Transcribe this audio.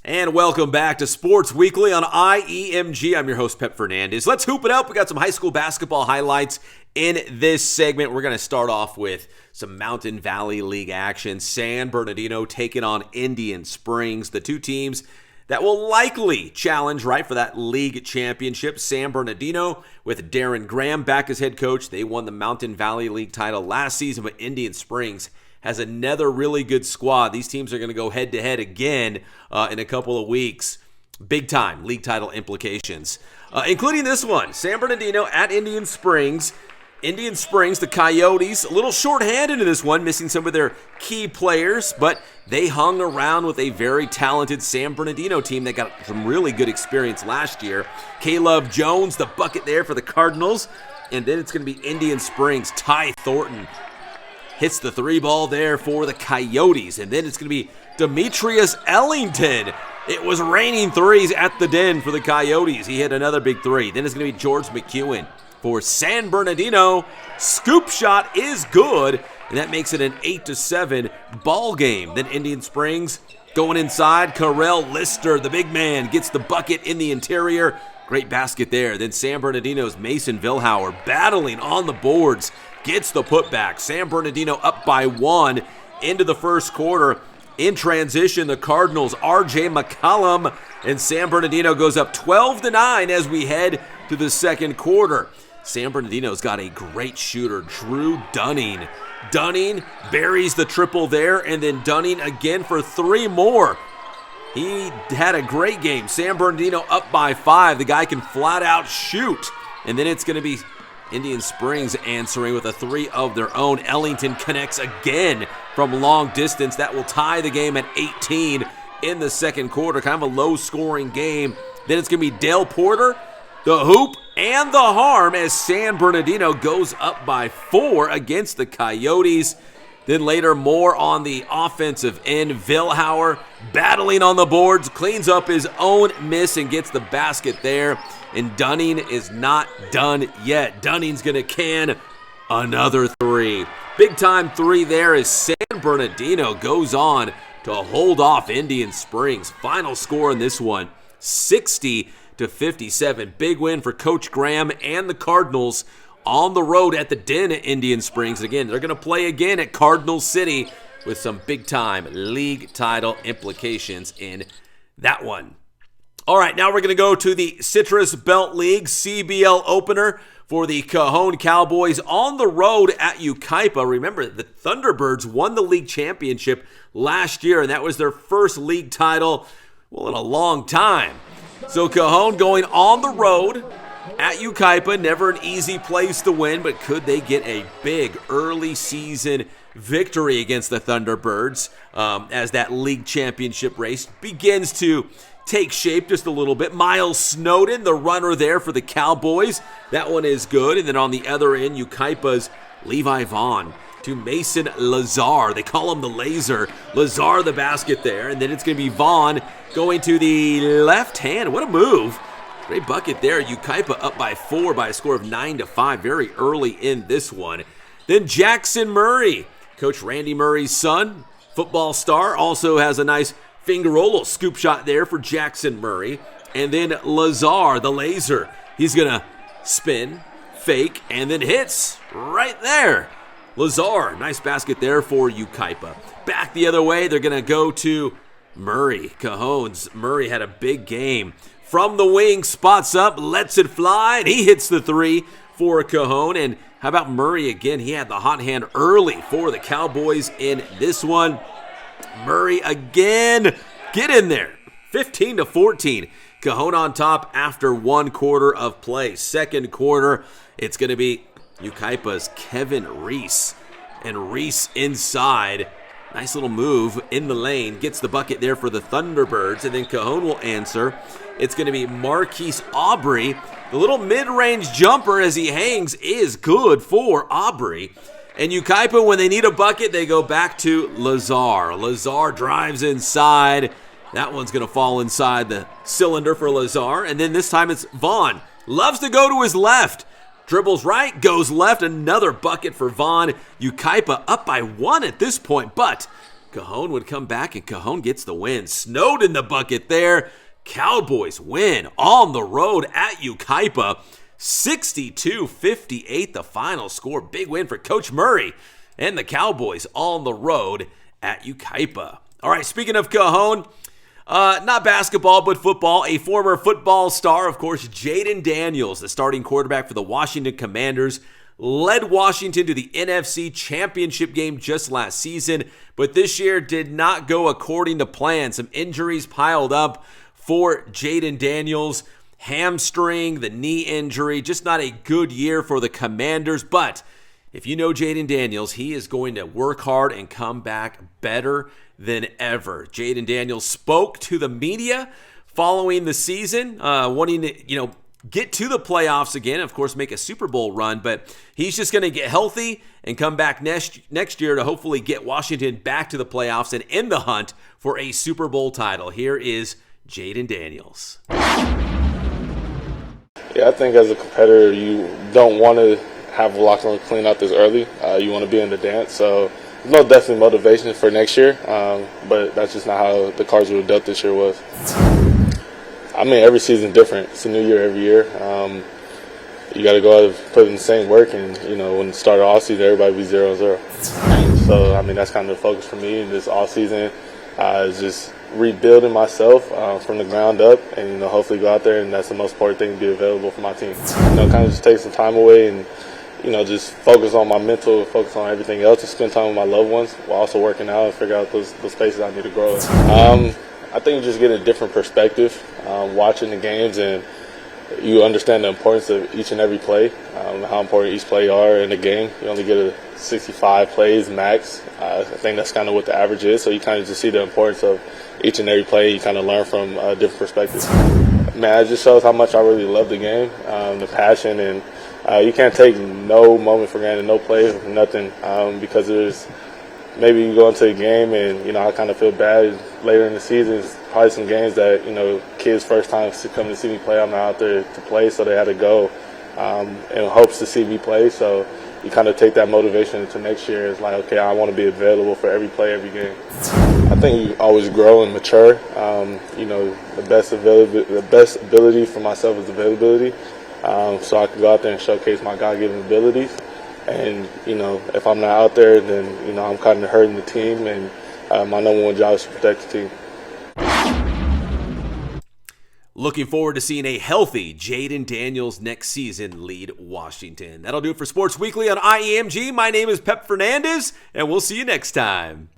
And welcome back to Sports Weekly on IEMG. I'm your host, Pep Fernandez. Let's hoop it up. We got some high school basketball highlights in this segment. We're going to start off with some Mountain Valley League action. San Bernardino taking on Indian Springs, the two teams that will likely challenge, right, for that league championship. San Bernardino with Darren Graham back as head coach. They won the Mountain Valley League title last season, but Indian Springs has another really good squad. These teams are going to go head-to-head again in a couple of weeks. Big-time league title implications, including this one. San Bernardino at Indian Springs. Indian Springs, the Coyotes, a little short-handed in this one, missing some of their key players, but they hung around with a very talented San Bernardino team that got some really good experience last year. Caleb Jones, the bucket there for the Cardinals. And then it's going to be Indian Springs. Ty Thornton hits the three ball there for the Coyotes. And then it's going to be Demetrius Ellington. It was raining threes at the Den for the Coyotes. He hit another big three. Then it's going to be George McEwen for San Bernardino. Scoop shot is good, and that makes it an 8-7 ball game. Then Indian Springs going inside. Carell Lister, the big man, gets the bucket in the interior. Great basket there. Then San Bernardino's Mason Vilhauer battling on the boards, gets the putback. San Bernardino up by one into the first quarter. In transition, the Cardinals, R.J. McCollum, and San Bernardino goes up 12-9 as we head to the second quarter. San Bernardino's got a great shooter, Drew Dunning. Dunning buries the triple there, and then Dunning again for three more. He had a great game. San Bernardino up by 5. The guy can flat out shoot. And then it's going to be Indian Springs answering with a three of their own. Ellington connects again from long distance. That will tie the game at 18 in the second quarter. Kind of a low-scoring game. Then it's going to be Dale Porter, the hoop, and the harm as San Bernardino goes up by 4 against the Coyotes. Then later, more on the offensive end. Vilhauer battling on the boards, cleans up his own miss and gets the basket there. And Dunning is not done yet. Dunning's going to can another three. Big-time three there as San Bernardino goes on to hold off Indian Springs. Final score in this one, 60-57. Big win for Coach Graham and the Cardinals on the road at the Den at Indian Springs. Again, they're going to play again at Cardinal City with some big-time league title implications in that one. All right, now we're going to go to the Citrus Belt League CBL opener for the Cajon Cowboys on the road at Yucaipa. Remember, the Thunderbirds won the league championship last year, and that was their first league title, well, in a long time. So Cajon going on the road at Yucaipa, never an easy place to win, but could they get a big early season victory against the Thunderbirds as that league championship race begins to take shape just a little bit. Miles Snowden, the runner there for the Cowboys. That one is good. And then on the other end, Yucaipa's Levi Vaughn to Mason Lazar. They call him the Laser. Lazar the basket there. And then it's going to be Vaughn going to the left hand. What a move. Great bucket there. Yucaipa up by 4 by a score of 9-5 very early in this one. Then Jackson Murray, Coach Randy Murray's son, football star, also has a nice finger roll, little scoop shot there for Jackson Murray. And then Lazar, the Laser, he's going to spin, fake, and then hits right there. Lazar, nice basket there for Yucaipa. Back the other way, they're going to go to Murray. Cajon's Murray had a big game. From the wing, spots up, lets it fly, and he hits the three for Cajon. And how about Murray again? He had the hot hand early for the Cowboys in this one. Murray again, get in there, 15-14. Cajon on top after one quarter of play. Second quarter, it's going to be Yucaipa's Kevin Reese. And Reese inside, nice little move in the lane, gets the bucket there for the Thunderbirds. And then Cajon will answer. It's going to be Marquise Aubrey. The little mid-range jumper as he hangs is good for Aubrey. And Yucaipa, when they need a bucket, they go back to Lazar. Lazar drives inside. That one's going to fall inside the cylinder for Lazar. And then this time it's Vaughn. Loves to go to his left. Dribbles right, goes left. Another bucket for Vaughn. Yucaipa up by 1 at this point, but Cajon would come back, and Cajon gets the win. Snowed in the bucket there. Cowboys win on the road at Yucaipa. 62-58 the final score. Big win for Coach Murray and the Cowboys on the road at Yucaipa. All right, speaking of Cajon, not basketball, but football. A former football star, of course, Jayden Daniels, the starting quarterback for the Washington Commanders, led Washington to the NFC Championship game just last season, but this year did not go according to plan. Some injuries piled up for Jayden Daniels. Hamstring, the knee injury, just not a good year for the Commanders. But if you know Jayden Daniels, he is going to work hard and come back better than ever. Jayden Daniels spoke to the media following the season, wanting to, get to the playoffs again, of course, make a Super Bowl run, but he's just going to get healthy and come back next year to hopefully get Washington back to the playoffs and in the hunt for a Super Bowl title. Here is Jayden Daniels. Yeah, I think as a competitor, you don't want to have a locker room clean out this early. You want to be in the dance. So there's no definitely motivation for next year, but that's just not how the cards were dealt this year was. I mean, every season's different. It's a new year every year. You got to go out and put in the same work, and, when it started off season, everybody be 0-0. So, I mean, that's kind of the focus for me in this off season is just rebuilding myself from the ground up and, hopefully go out there, and that's the most important thing, to be available for my team. Kind of just take some time away and, just focus on my mental, focus on everything else, and spend time with my loved ones while also working out and figure out those spaces I need to grow in. I think you just get a different perspective watching the games, and you understand the importance of each and every play, how important each play are in the game. You only get 65 plays max. I think that's kind of what the average is, so you kind of just see the importance of each and every play. You kind of learn from a different perspective. Man, it just shows how much I really love the game, the passion, and you can't take no moment for granted, no play, nothing, because there's maybe you go into a game and, I kind of feel bad later in the season. It's probably some games that, kids' first time to come to see me play, I'm not out there to play, so they had to go in hopes to see me play. So you kind of take that motivation into next year. It's like, okay, I want to be available for every play, every game. I think you always grow and mature. The best ability for myself is availability. So I can go out there and showcase my God-given abilities. And, if I'm not out there, then, I'm kind of hurting the team, and my number one job is to protect the team. Looking forward to seeing a healthy Jayden Daniels next season lead Washington. That'll do it for Sports Weekly on IEMG. My name is Pep Fernandez, and we'll see you next time.